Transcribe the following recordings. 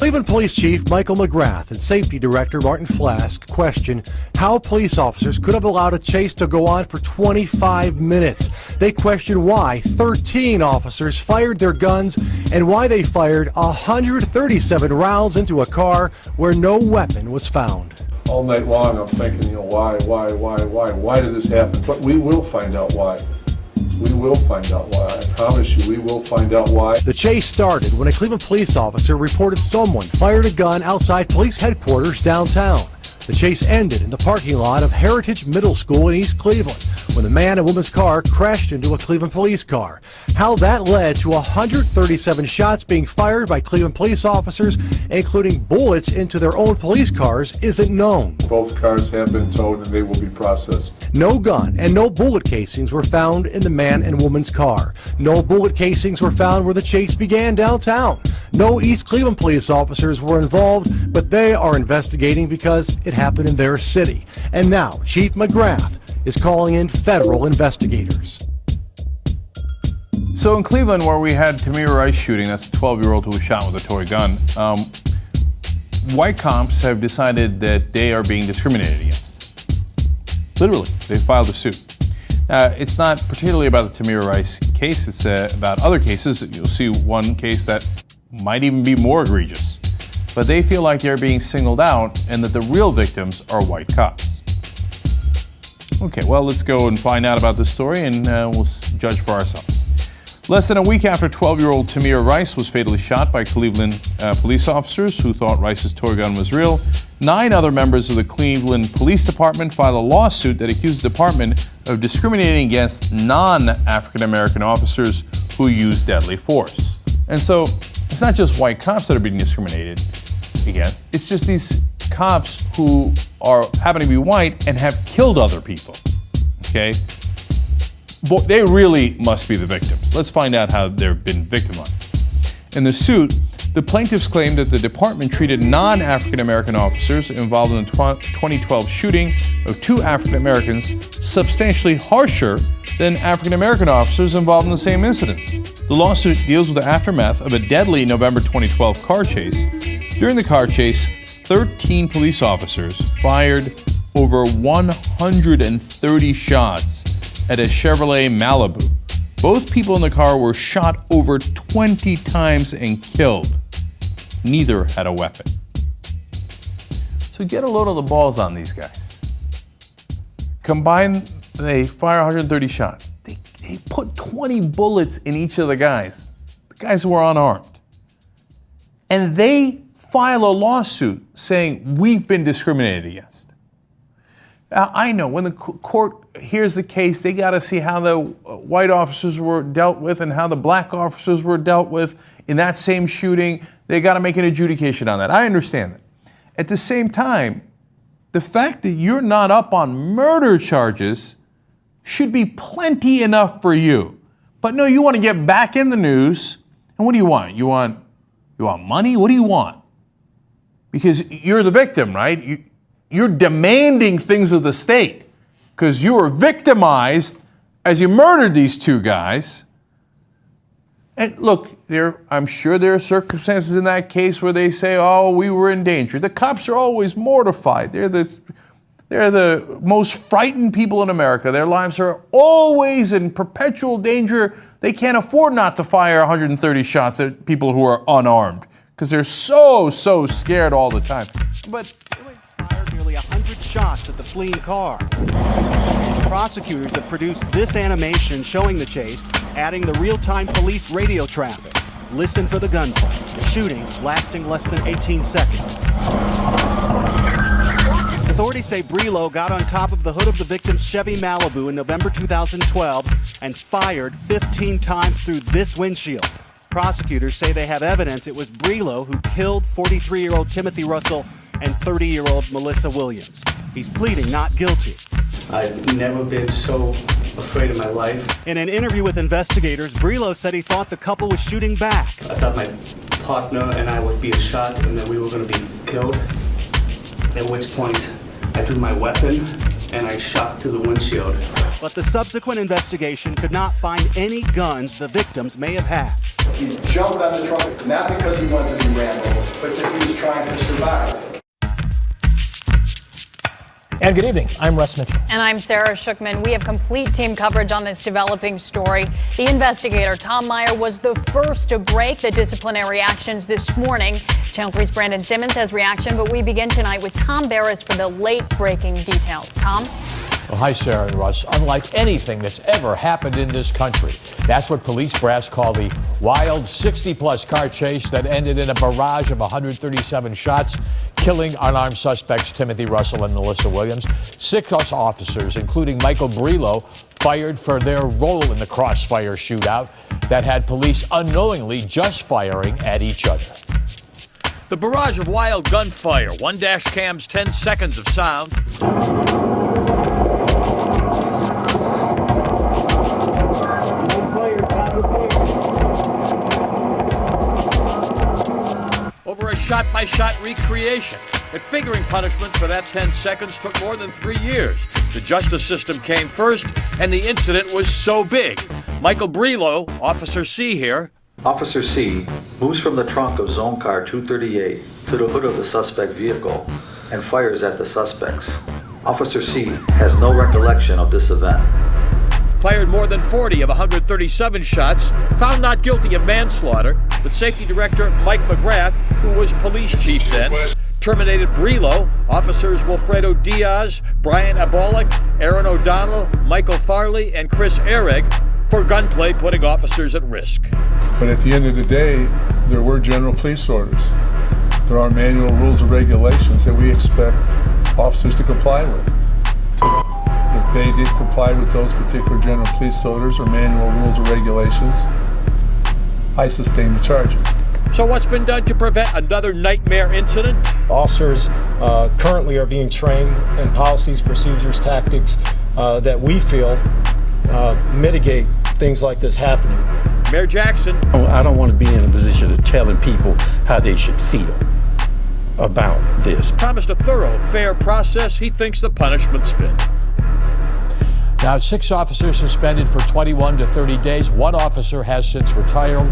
Cleveland Police Chief Michael McGrath and Safety Director Martin Flask question how police officers could have allowed a chase to go on for 25 minutes. They question why 13 officers fired their guns and why they fired 137 rounds into a car where no weapon was found. All night long I'm thinking, why did this happen? But we will find out why. We will find out why. I promise you, we will find out why. The chase started when a Cleveland police officer reported someone fired a gun outside police headquarters downtown. The chase ended in the parking lot of Heritage Middle School in East Cleveland when the man and woman's car crashed into a Cleveland police car. How that led to 137 shots being fired by Cleveland police officers, including bullets into their own police cars, isn't known. Both cars have been towed and they will be processed. No gun and no bullet casings were found in the man and woman's car. No bullet casings were found where the chase began downtown. No East Cleveland police officers were involved, but they are investigating because it happened in their city. And now Chief McGrath is calling in federal investigators. So in Cleveland, where we had Tamir Rice shooting, that's a 12-year-old who was shot with a toy gun, white cops have decided that they are being discriminated against. Literally, they filed a suit. It's not particularly about the Tamir Rice case, it's about other cases. You'll see one case that might even be more egregious. But they feel like they're being singled out and that the real victims are white cops. Okay, well, let's go and find out about this story and we'll judge for ourselves. Less than a week after 12-year-old Tamir Rice was fatally shot by Cleveland police officers who thought Rice's toy gun was real, 9 other members of the Cleveland Police Department filed a lawsuit that accused the department of discriminating against non-African-American officers who used deadly force. And so it's not just white cops that are being discriminated against, it's just these cops who happen to be white and have killed other people, okay? But they really must be the victims. Let's find out how they've been victimized. In the suit, the plaintiffs claim that the department treated non-African-American officers involved in the 2012 shooting of 2 African Americans substantially harsher than African-American officers involved in the same incidents. The lawsuit deals with the aftermath of a deadly November 2012 car chase. During the car chase, 13 police officers fired over 130 shots at a Chevrolet Malibu. Both people in the car were shot over 20 times and killed. Neither had a weapon. So get a load of the balls on these guys. Combined, they fire 130 shots. They put 20 bullets in each of the guys who were unarmed. And they file a lawsuit saying we've been discriminated against. Now, I know when the court hears the case, they got to see how the white officers were dealt with and how the black officers were dealt with in that same shooting. They got to make an adjudication on that. I understand that. At the same time, the fact that you're not up on murder charges should be plenty enough for you. But no, you want to get back in the news. And what do you want? You want money? What do you want? Because you're the victim, right? You're demanding things of the state because you were victimized as you murdered these 2 guys. And look, I'm sure there are circumstances in that case where they say, oh, we were in danger. The cops are always mortified. They're the most frightened people in America. Their lives are always in perpetual danger. They can't afford not to fire 130 shots at people who are unarmed because they're so scared all the time. But fired nearly 100 shots at the fleeing car. Prosecutors have produced this animation showing the chase, adding the real-time police radio traffic. Listen for the gunfire, the shooting lasting less than 18 seconds. Authorities say Brelo got on top of the hood of the victim's Chevy Malibu in November 2012 and fired 15 times through this windshield. Prosecutors say they have evidence it was Brelo who killed 43-year-old Timothy Russell and 30-year-old Melissa Williams. He's pleading not guilty. I've never been so afraid in my life. In an interview with investigators, Brelo said he thought the couple was shooting back. I thought my partner and I would be shot and that we were going to be killed. At which point, I drew my weapon and I shot through the windshield. But the subsequent investigation could not find any guns the victims may have had. He jumped on the truck, not because he wanted to be Rambo, but because he was trying to survive. And good evening, I'm Russ Mitchell. And I'm Sarah Shookman. We have complete team coverage on this developing story. The investigator, Tom Meyer, was the first to break the disciplinary actions this morning. Channel 3's Brandon Simmons has reaction, but we begin tonight with Tom Barris for the late-breaking details. Tom? Well, hi, Sarah and Russ. Unlike anything that's ever happened in this country, that's what police brass call the wild 60-plus car chase that ended in a barrage of 137 shots, killing unarmed suspects Timothy Russell and Melissa Williams. 6 officers, including Michael Brelo, fired for their role in the crossfire shootout that had police unknowingly just firing at each other. The barrage of wild gunfire, one dash cam's 10 seconds of sound. Over a shot-by-shot recreation. And figuring punishments for that 10 seconds took more than 3 years. The justice system came first, and the incident was so big. Michael Brelo, Officer C here. Officer C moves from the trunk of zone car 238 to the hood of the suspect vehicle and fires at the suspects. Officer C has no recollection of this event. Fired more than 40 of 137 shots, found not guilty of manslaughter, but Safety Director Mike McGrath, who was police chief then, terminated Brelo. Officers Wilfredo Diaz, Brian Abolic, Aaron O'Donnell, Michael Farley, and Chris Ehrig for gunplay putting officers at risk. But at the end of the day, there were general police orders. There are manual rules and regulations that we expect officers to comply with. If they didn't comply with those particular general police orders or manual rules or regulations, I sustain the charges. So what's been done to prevent another nightmare incident? Officers currently are being trained in policies, procedures, tactics that we feel mitigate things like this happening. Mayor Jackson. I don't want to be in a position of telling people how they should feel about this. Promised a thorough, fair process. He thinks the punishments fit. Now, 6 officers suspended for 21 to 30 days. 1 officer has since retired.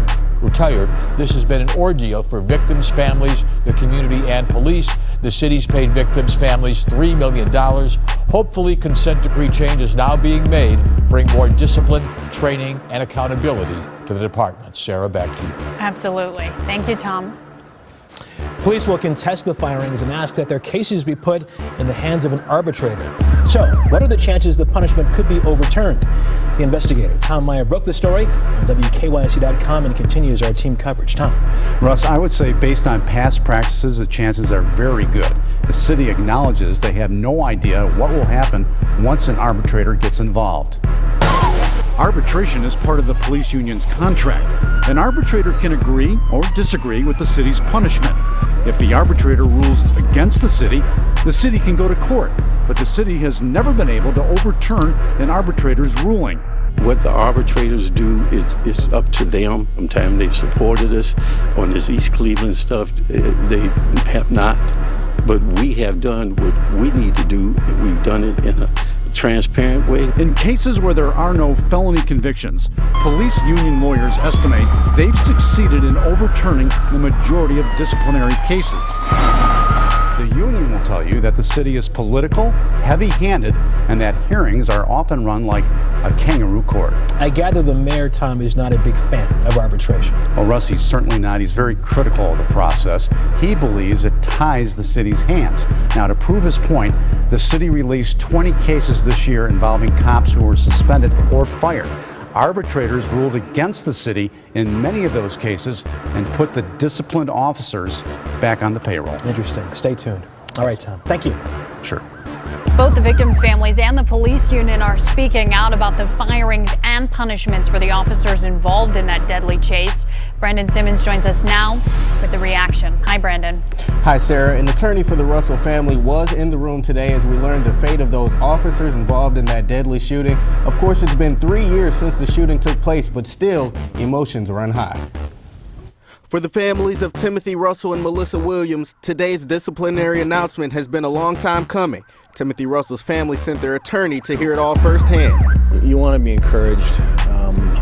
This has been an ordeal for victims, families, the community, and police. The city's paid victims' families $3 million. Hopefully, consent decree changes now being made bring more discipline, training, and accountability to the department. Sarah, back to you. Absolutely. Thank you, Tom. Police will contest the firings and ask that their cases be put in the hands of an arbitrator. So, what are the chances the punishment could be overturned? The investigator, Tom Meyer, broke the story on WKYC.com and continues our team coverage. Tom. Russ, I would say based on past practices, the chances are very good. The city acknowledges they have no idea what will happen once an arbitrator gets involved. Arbitration is part of the police union's contract. An arbitrator can agree or disagree with the city's punishment. If the arbitrator rules against the city can go to court. But the city has never been able to overturn an arbitrator's ruling. What the arbitrators do is up to them. Sometimes they've supported us on this East Cleveland stuff. They have not. But we have done what we need to do, and we've done it in a transparent way. In cases where there are no felony convictions, police union lawyers estimate they've succeeded in overturning the majority of disciplinary cases. The union will tell you that the city is political, heavy-handed, and that hearings are often run like a kangaroo court. I gather the mayor, Tom, is not a big fan of arbitration. Well, Russ, he's certainly not. He's very critical of the process. He believes it ties the city's hands. Now, to prove his point, the city released 20 cases this year involving cops who were suspended or fired. Arbitrators ruled against the city in many of those cases and put the disciplined officers back on the payroll. Interesting. Stay tuned. All right, Tom. Thank you. Sure. Both the victims' families and the police union are speaking out about the firings and punishments for the officers involved in that deadly chase. Brandon Simmons joins us now with the reaction. Hi, Brandon. Hi, Sarah. An attorney for the Russell family was in the room today as we learned the fate of those officers involved in that deadly shooting. Of course, it's been 3 years since the shooting took place, but still, emotions run high. For the families of Timothy Russell and Melissa Williams, today's disciplinary announcement has been a long time coming. Timothy Russell's family sent their attorney to hear it all firsthand. You want to be encouraged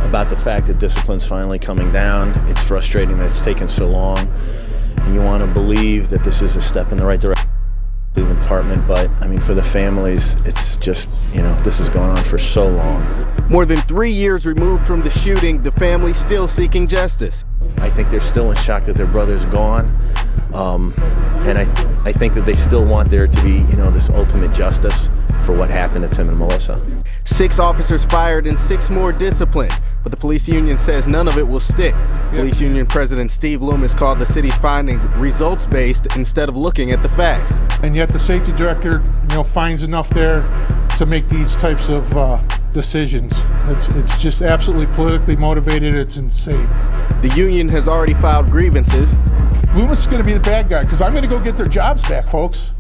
about the fact that discipline's finally coming down. It's frustrating that it's taken so long, and you want to believe that this is a step in the right direction. Cleveland Department, but I mean, for the families, it's just, this has gone on for so long. More than 3 years removed from the shooting, the family's still seeking justice. I think they're still in shock that their brother's gone, and I think that they still want there to be, this ultimate justice for what happened to Tim and Melissa. 6 officers fired and 6 more disciplined, but the police union says none of it will stick. Police union president Steve Loomis called the city's findings results-based instead of looking at the facts. And yet the safety director, finds enough there to make these types of decisions. It's just absolutely politically motivated. It's insane. The union has already filed grievances. Loomis is going to be the bad guy because I'm going to go get their jobs back, folks.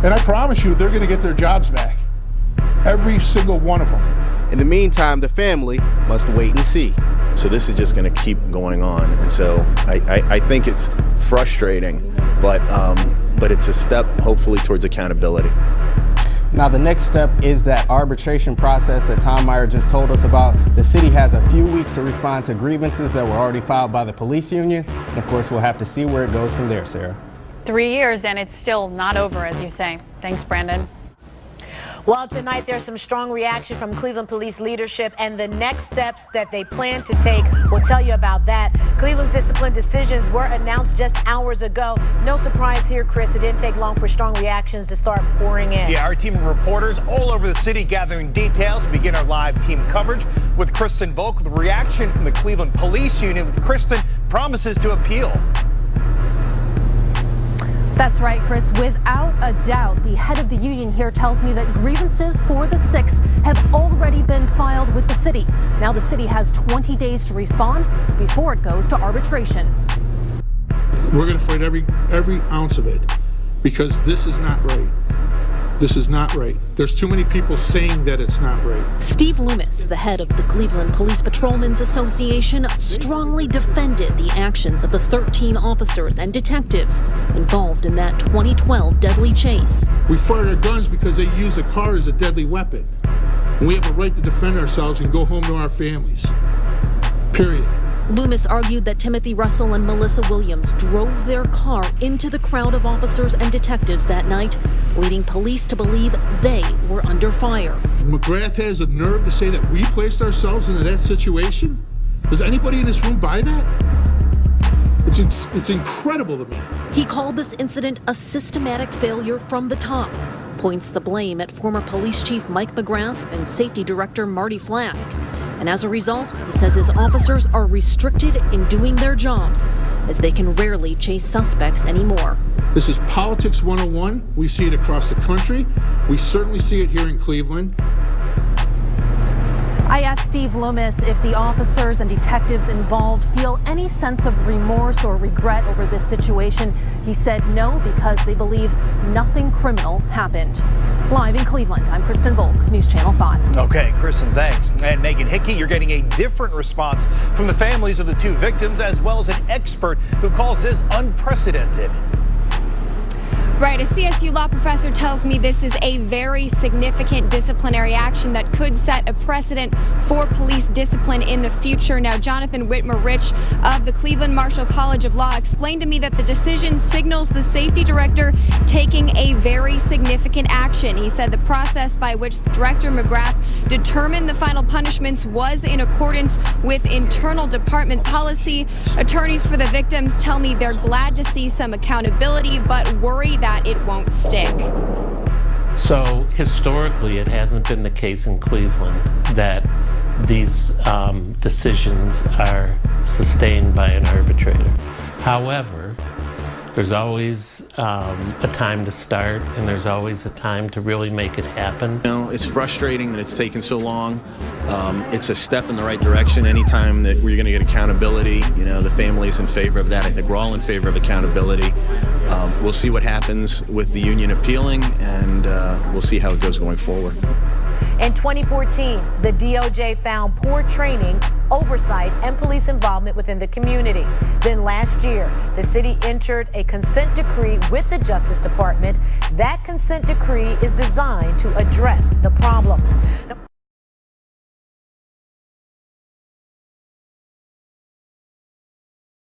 And I promise you, they're going to get their jobs back. Every single one of them. In the meantime, the family must wait and see. So this is just going to keep going on, and so I think it's frustrating, but it's a step, hopefully, towards accountability. Now, the next step is that arbitration process that Tom Meyer just told us about. The city has a few weeks to respond to grievances that were already filed by the police union. And of course, we'll have to see where it goes from there, Sarah. 3 years, and it's still not over, as you say. Thanks, Brandon. Well, tonight there's some strong reaction from Cleveland police leadership, and the next steps that they plan to take, we'll tell you about that. Cleveland's discipline decisions were announced just hours ago. No surprise here, Chris. It didn't take long for strong reactions to start pouring in. Yeah, our team of reporters all over the city gathering details. Begin our live team coverage with Kristen Volk with a reaction from the Cleveland Police Union. With Kristen promises to appeal. That's right, Chris. Without a doubt, the head of the union here tells me that grievances for the 6 have already been filed with the city. Now the city has 20 days to respond before it goes to arbitration. We're going to fight every ounce of it because this is not right. This is not right. There's too many people saying that it's not right. Steve Loomis, the head of the Cleveland Police Patrolmen's Association, strongly defended the actions of the 13 officers and detectives involved in that 2012 deadly chase. We fired our guns because they use a car as a deadly weapon. And we have a right to defend ourselves and go home to our families. Period. Loomis argued that Timothy Russell and Melissa Williams drove their car into the crowd of officers and detectives that night, leading police to believe they were under fire. McGrath has the nerve to say that we placed ourselves into that situation? Does anybody in this room buy that? It's incredible to me. He called this incident a systematic failure from the top, points the blame at former police chief Mike McGrath and safety director Marty Flask. And as a result, he says his officers are restricted in doing their jobs, as they can rarely chase suspects anymore. This is politics 101. We see it across the country. We certainly see it here in Cleveland. I asked Steve Loomis if the officers and detectives involved feel any sense of remorse or regret over this situation. He said no, because they believe nothing criminal happened. Live in Cleveland, I'm Kristen Volk, News Channel 5. Okay, Kristen, thanks. And Megan Hickey, you're getting a different response from the families of the 2 victims, as well as an expert who calls this unprecedented. Right, a CSU law professor tells me this is a very significant disciplinary action that could set a precedent for police discipline in the future. Now, Jonathan Whitmer-Rich of the Cleveland Marshall College of Law explained to me that the decision signals the safety director taking a very significant action. He said the process by which Director McGrath determined the final punishments was in accordance with internal department policy. Attorneys for the victims tell me they're glad to see some accountability, but worry that it won't stick. So historically, it hasn't been the case in Cleveland that these decisions are sustained by an arbitrator. However, there's always a time to start, and there's always a time to really make it happen. It's frustrating that it's taken so long. It's a step in the right direction. Anytime that we're going to get accountability, the family's in favor of that. I think we're all in favor of accountability. We'll see what happens with the union appealing, and we'll see how it goes going forward. In 2014, the DOJ found poor training, oversight, and police involvement within the community. Then last year, the city entered a consent decree with the Justice Department. That consent decree is designed to address the problems. Now,